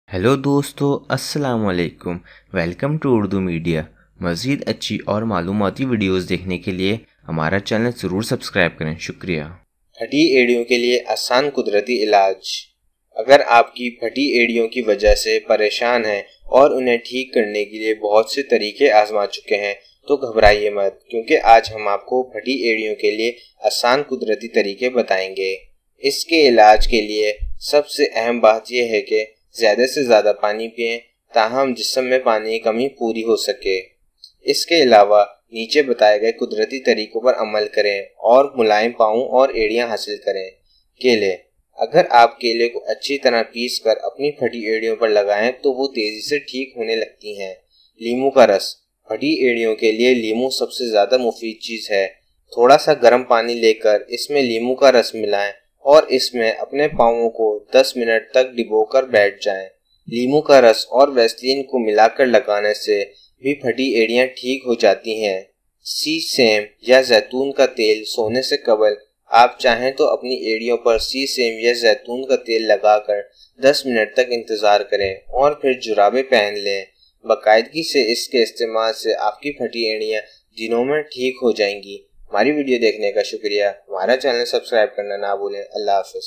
Hello दोस्तों, अस्सलाम वालेकुम। Welcome to Urdu media. मज़ीद अच्छी और मालूमाती वीडियोस देखने के लिए हमारा चैनल ज़रूर सब्सक्राइब करें। शुक्रिया। फटी एड़ियों के लिए आसान कुदरती इलाज। अगर आपकी फटी एड़ियों की वजह से परेशान हैं और उन्हें ठीक करने के लिए बहुत से तरीके आजमा चुके हैं तो घबराइए मत, क्योंकि आज हम आपको फटी एड़ियों के लिए आसान कुदरती तरीके बताएंगे। इसके इलाज के लिए सबसे अहम बात यह है कि ज़्यादा से ज़्यादा पानी पिएं, ताहम जिस्म में पानी की कमी पूरी हो सके। इसके अलावा नीचे बताए गए कुदरती तरीकों पर अमल करें और मुलायम पाँव और एड़ियां हासिल करें। केले। अगर आप केले को अच्छी तरह पीस कर अपनी फटी एड़ियों पर लगाएं तो वो तेजी से ठीक होने लगती हैं। लीमू का रस। फटी एड़ियों के लिए लीमू सबसे ज़्यादा मुफीद चीज़ है। थोड़ा सा गर्म पानी लेकर इसमें लीमू का रस मिलाएं और इसमें अपने पाँवों को 10 मिनट तक डिबोकर बैठ जाएं। लीमू का रस और वैसलीन को मिलाकर लगाने से भी फटी एड़ियां ठीक हो जाती हैं। सी सेम या जैतून का तेल सोने से कबल आप चाहें तो अपनी एड़ियों पर सी सेम या जैतून का तेल लगाकर 10 मिनट तक इंतज़ार करें और फिर जुराबे पहन लें। बाकायदगी से इसके इस्तेमाल से आपकी फटी एड़ियां दिनों में ठीक हो जाएंगी। हमारी वीडियो देखने का शुक्रिया। हमारा चैनल सब्सक्राइब करना ना भूलें। अल्लाह हाफ़िज़।